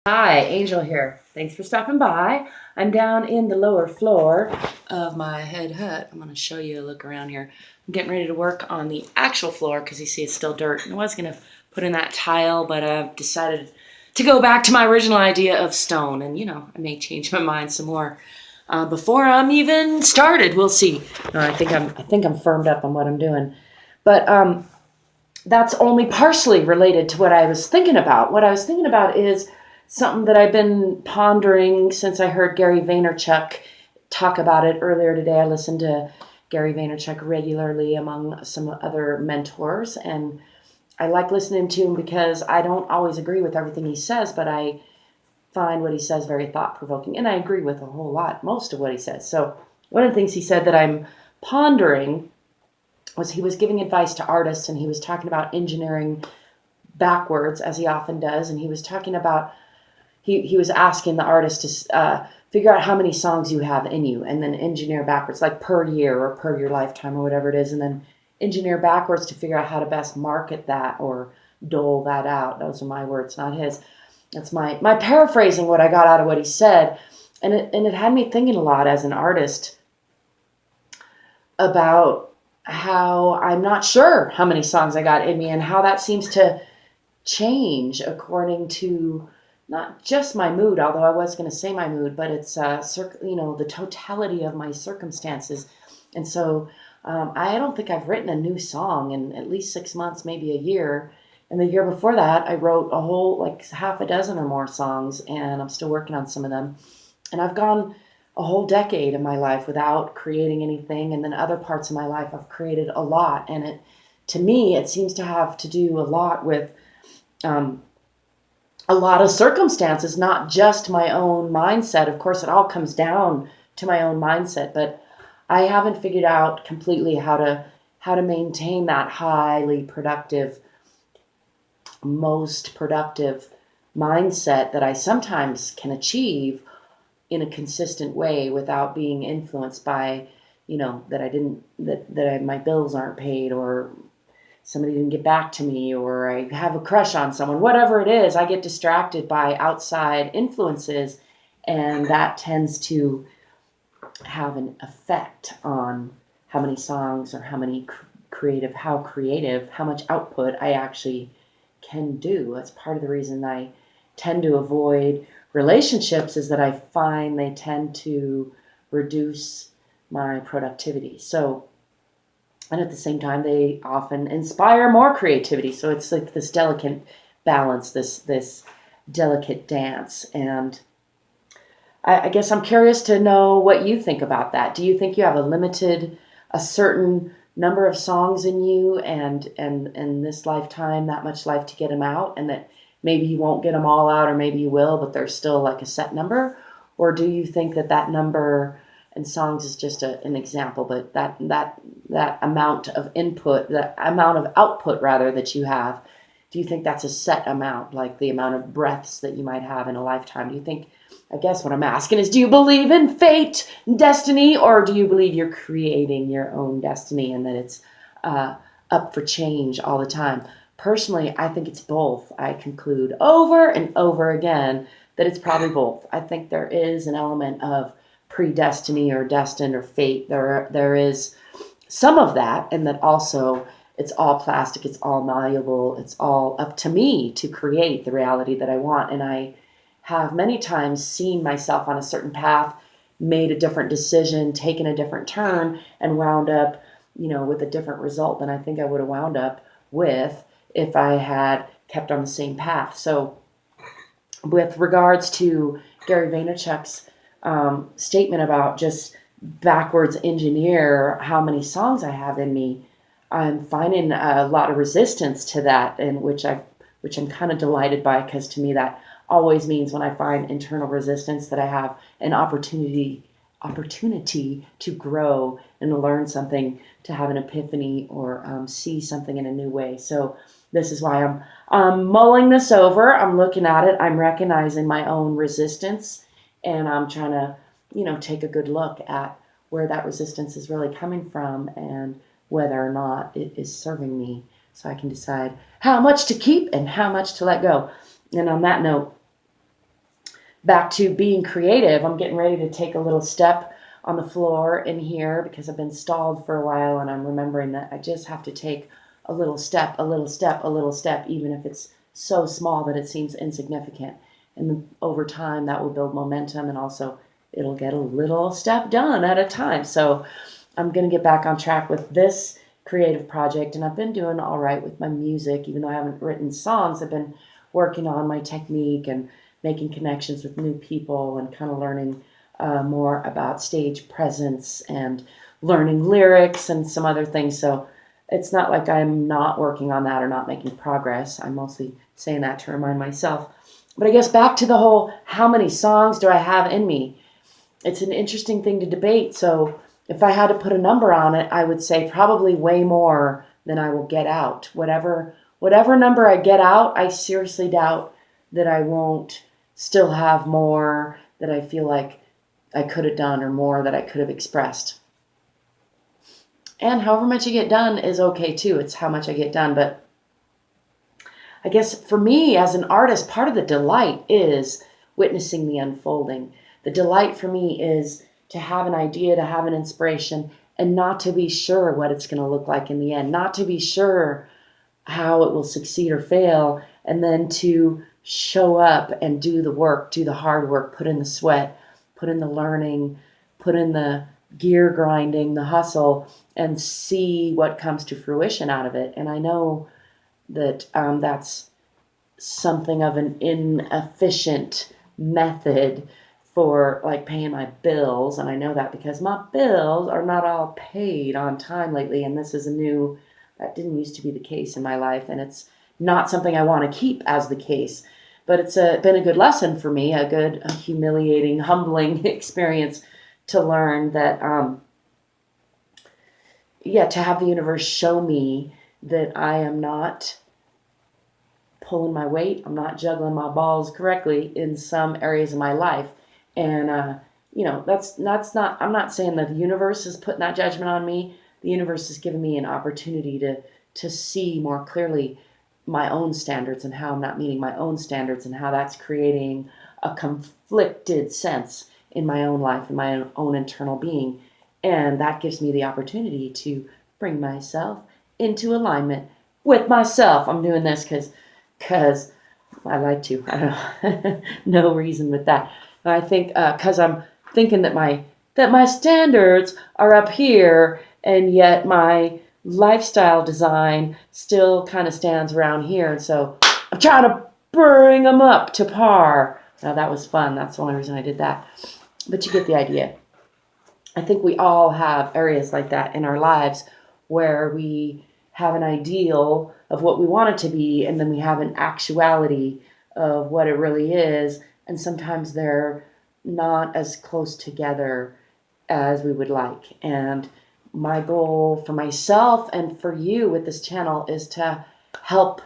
Hi, Angel here. Thanks for stopping by. I'm down in the lower floor of my Head Hutt. I'm going to show you a look around here. I'm getting ready to work on the actual floor because you see it's still dirt. And I was going to put in that tile, but I've decided to go back to my original idea of stone. And, I may change my mind some more before I'm even started. We'll see. I think I'm firmed up on what I'm doing. But that's only partially related to what I was thinking about. What I was thinking about is something that I've been pondering since I heard Gary Vaynerchuk talk about it earlier today. I listen to Gary Vaynerchuk regularly among some other mentors, and I like listening to him because I don't always agree with everything he says, but I find what he says very thought-provoking, and I agree with a whole lot, most of what he says. So one of the things he said that I'm pondering was he was giving advice to artists, and he was talking about engineering backwards, as he often does, and he was talking about he was asking the artist to figure out how many songs you have in you and then engineer backwards, like per year or per your lifetime or whatever it is, and then engineer backwards to figure out how to best market that or dole that out. Those are my words, not his. That's my paraphrasing what I got out of what he said. And it had me thinking a lot as an artist about how I'm not sure how many songs I got in me and how that seems to change according to not just my mood, although I was going to say my mood, but it's the totality of my circumstances. And so I don't think I've written a new song in at least 6 months, maybe a year. And the year before that, I wrote a whole like half a dozen or more songs, and I'm still working on some of them. And I've gone a whole decade of my life without creating anything, and then other parts of my life I've created a lot. And to me, it seems to have to do a lot with um, a lot of circumstances, not just my own mindset. Of course, it all comes down to my own mindset, but I haven't figured out completely how to maintain that highly productive, most productive mindset that I sometimes can achieve in a consistent way without being influenced by, that I didn't that my bills aren't paid, or somebody didn't get back to me, or I have a crush on someone, whatever it is. I get distracted by outside influences, and that tends to have an effect on how many songs or how many how much output I actually can do. That's part of the reason I tend to avoid relationships, is that I find they tend to reduce my productivity. So, and at the same time, they often inspire more creativity. So it's like this delicate balance, this delicate dance. And I guess I'm curious to know what you think about that. Do you think you have a certain number of songs in you, and in this lifetime, that much life to get them out, and that maybe you won't get them all out, or maybe you will, but there's still like a set number? Or do you think that number and songs is just an example, but that amount of input, that amount of output rather that you have, do you think that's a set amount, like the amount of breaths that you might have in a lifetime? Do you think, I guess what I'm asking is, do you believe in fate, destiny, or do you believe you're creating your own destiny and that it's up for change all the time? Personally, I think it's both. I conclude over and over again that it's probably both. I think there is an element of predestiny or destined or fate. There is some of that, and that also it's all plastic, it's all malleable, it's all up to me to create the reality that I want. And I have many times seen myself on a certain path, made a different decision, taken a different turn, and wound up, with a different result than I think I would have wound up with if I had kept on the same path. So with regards to Gary Vaynerchuk's statement about just backwards engineer how many songs I have in me, I'm finding a lot of resistance to that, and which I'm kind of delighted by, because to me that always means, when I find internal resistance, that I have an opportunity to grow and to learn something, to have an epiphany, or see something in a new way. So this is why I'm mulling this over. I'm looking at it. I'm recognizing my own resistance, and I'm trying to, take a good look at where that resistance is really coming from, and whether or not it is serving me, so I can decide how much to keep and how much to let go. And on that note, back to being creative, I'm getting ready to take a little step on the floor in here because I've been stalled for a while, and I'm remembering that I just have to take a little step, a little step, a little step, even if it's so small that it seems insignificant. And over time, that will build momentum, and also it'll get a little step done at a time. So I'm going to get back on track with this creative project, and I've been doing all right with my music. Even though I haven't written songs, I've been working on my technique and making connections with new people and kind of learning more about stage presence and learning lyrics and some other things. So it's not like I'm not working on that or not making progress. I'm mostly saying that to remind myself. But I guess back to the whole, how many songs do I have in me? It's an interesting thing to debate. So if I had to put a number on it, I would say probably way more than I will get out. Whatever number I get out, I seriously doubt that I won't still have more that I feel like I could have done or more that I could have expressed. And however much I get done is okay too. It's how much I get done. But I guess for me as an artist, part of the delight is witnessing the unfolding. The delight for me is to have an idea, to have an inspiration, and not to be sure what it's going to look like in the end, not to be sure how it will succeed or fail, and then to show up and do the work, do the hard work, put in the sweat, put in the learning, put in the gear grinding, the hustle, and see what comes to fruition out of it. And I know that that's something of an inefficient method for like paying my bills, and I know that because my bills are not all paid on time lately, and this is that didn't used to be the case in my life, and it's not something I want to keep as the case. But it's been a good lesson for me, a humiliating, humbling experience to learn that, to have the universe show me that I am not pulling my weight, I'm not juggling my balls correctly in some areas of my life. And, that's not, I'm not saying that the universe is putting that judgment on me. The universe has given me an opportunity to see more clearly my own standards and how I'm not meeting my own standards and how that's creating a conflicted sense in my own life and my own internal being. And that gives me the opportunity to bring myself into alignment with myself. I'm doing this because I like to. I don't know. No reason with that. I think because I'm thinking that my standards are up here, and yet my lifestyle design still kind of stands around here. And so I'm trying to bring them up to par. Now that was fun. That's the only reason I did that. But you get the idea. I think we all have areas like that in our lives where we have an ideal of what we want it to be, and then we have an actuality of what it really is. And sometimes they're not as close together as we would like. And my goal for myself and for you with this channel is to help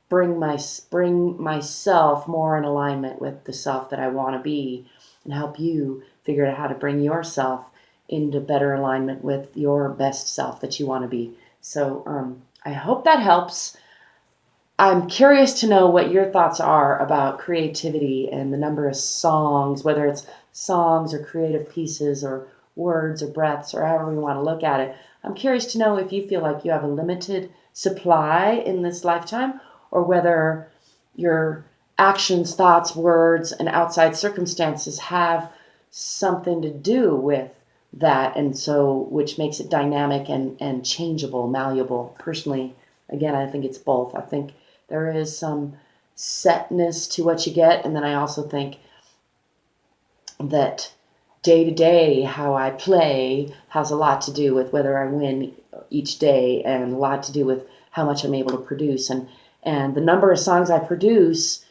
bring myself more in alignment with the self that I want to be, and help you figure out how to bring yourself into better alignment with your best self that you want to be. So I hope that helps. I'm curious to know what your thoughts are about creativity and the number of songs, whether it's songs or creative pieces or words or breaths or however you want to look at it. I'm curious to know if you feel like you have a limited supply in this lifetime, or whether your actions, thoughts, words, and outside circumstances have something to do with that, and so which makes it dynamic and changeable, malleable. Personally, again, I think it's both. I think there is some setness to what you get, and then I also think that day to day, how I play has a lot to do with whether I win each day, and a lot to do with how much I'm able to produce. And the number of songs I produce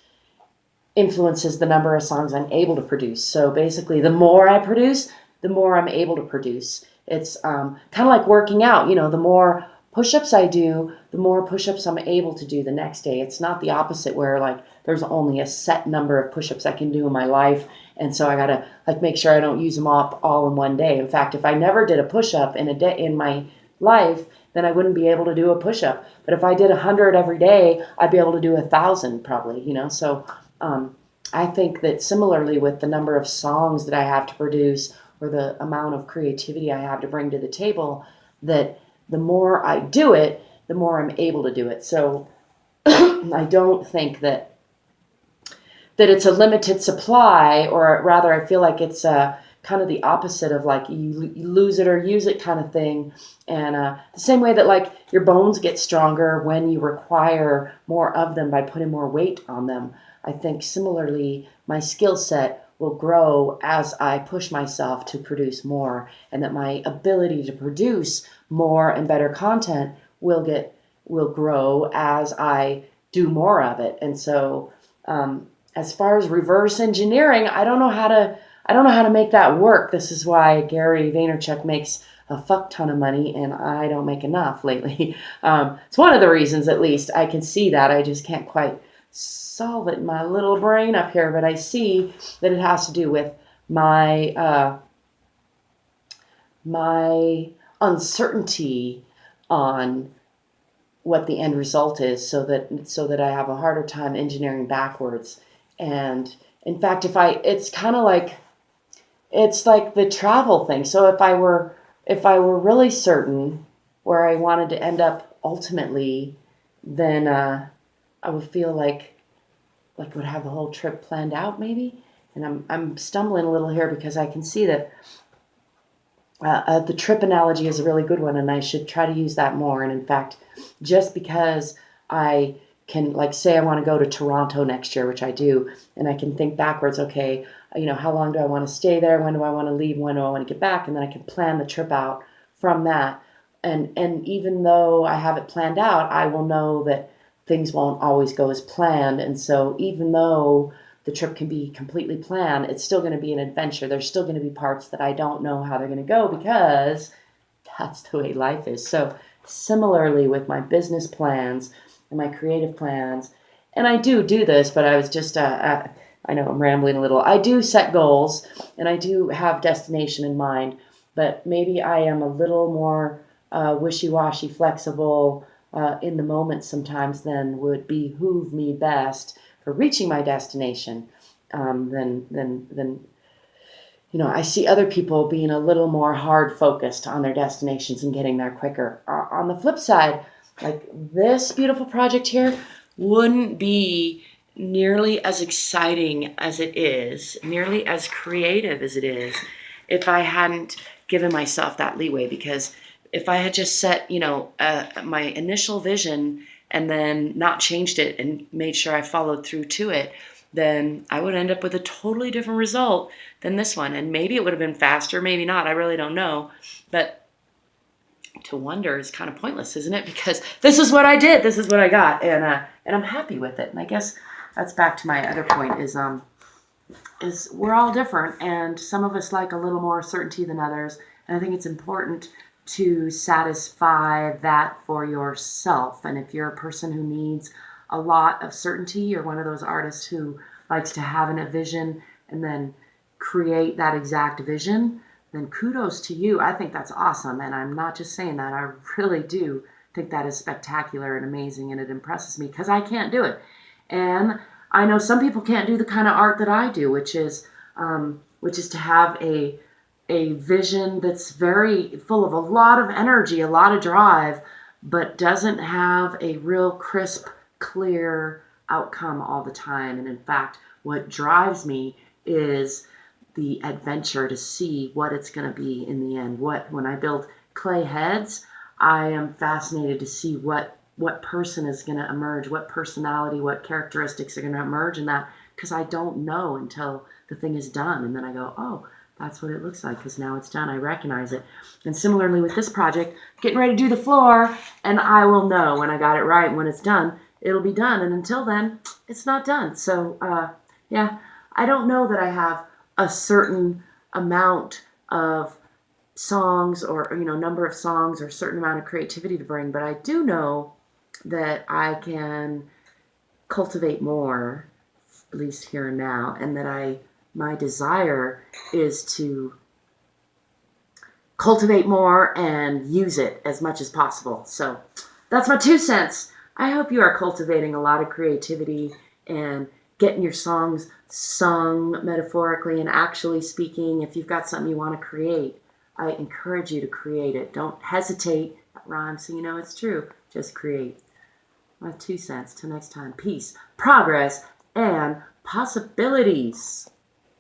influences the number of songs I'm able to produce. So basically, the more I produce, the more I'm able to produce. It's kind of like working out. The more push-ups I do, the more push-ups I'm able to do the next day. It's not the opposite where like there's only a set number of push-ups I can do in my life, and so I gotta like make sure I don't use them up all in one day. In fact, if I never did a push-up in a day in my life, then I wouldn't be able to do a push-up. But if I did 100 every day, I'd be able to do 1,000 probably. So I think that similarly with the number of songs that I have to produce or the amount of creativity I have to bring to the table, that the more I do it, the more I'm able to do it. So I don't think that it's a limited supply, or rather I feel like it's kind of the opposite of like you lose it or use it kind of thing. And the same way that like your bones get stronger when you require more of them by putting more weight on them, I think similarly my skill set will grow as I push myself to produce more, and that my ability to produce more and better content will grow as I do more of it. And so as far as reverse engineering, I don't know how to make that work. This is why Gary Vaynerchuk makes a fuck ton of money and I don't make enough lately. It's one of the reasons, at least. I can see that. I just can't quite solve it in my little brain up here, but I see that it has to do with my my uncertainty on what the end result is, so that I have a harder time engineering backwards. And in fact, it's kind of like, it's like the travel thing. So if I were really certain where I wanted to end up ultimately, then I would feel like I would have the whole trip planned out maybe. And I'm stumbling a little here because I can see that the trip analogy is a really good one, and I should try to use that more. And in fact, just because I can, like, say I want to go to Toronto next year, which I do, and I can think backwards, okay, how long do I want to stay there? When do I want to leave? When do I want to get back? And then I can plan the trip out from that. And even though I have it planned out, I will know that things won't always go as planned. And so even though the trip can be completely planned, it's still going to be an adventure. There's still going to be parts that I don't know how they're going to go, because that's the way life is. So similarly with my business plans and my creative plans, and I do this, but I was just, I know I'm rambling a little. I do set goals and I do have destination in mind, but maybe I am a little more wishy-washy, flexible in the moment sometimes than would behoove me best for reaching my destination. Then I see other people being a little more hard focused on their destinations and getting there quicker. On the flip side, like this beautiful project here wouldn't be nearly as exciting as it is, nearly as creative as it is, if I hadn't given myself that leeway. Because if I had just set, my initial vision and then not changed it and made sure I followed through to it, then I would end up with a totally different result than this one. And maybe it would have been faster, maybe not. I really don't know. But to wonder is kind of pointless, isn't it? Because this is what I did. This is what I got. And I'm happy with it. And I guess that's back to my other point is we're all different. And some of us like a little more certainty than others. And I think it's important to satisfy that for yourself. And if you're a person who needs a lot of certainty, you're one of those artists who likes to have a vision and then create that exact vision, then kudos to you. I think that's awesome. And I'm not just saying that. I really do think that is spectacular and amazing, and it impresses me because I can't do it. And I know some people can't do the kind of art that I do, which is to have a vision that's very full of a lot of energy, a lot of drive, but doesn't have a real crisp, clear outcome all the time. And in fact, what drives me is the adventure to see what it's going to be in the end. When I build clay heads, I am fascinated to see what person is going to emerge, what personality, what characteristics are going to emerge in that, because I don't know until the thing is done. And then I go, oh, that's what it looks like, because now it's done. I recognize it. And similarly with this project, getting ready to do the floor, and I will know when I got it right. When it's done, it'll be done. And until then, it's not done. So, I don't know that I have a certain amount of songs or, number of songs or a certain amount of creativity to bring, but I do know that I can cultivate more, at least here and now, and that my desire is to cultivate more and use it as much as possible. So that's my 2 cents. I hope you are cultivating a lot of creativity and getting your songs sung metaphorically and actually speaking. If you've got something you want to create, I encourage you to create it. Don't hesitate. That rhymes, so you know it's true. Just create. My 2 cents. Till next time. Peace, progress, and possibilities.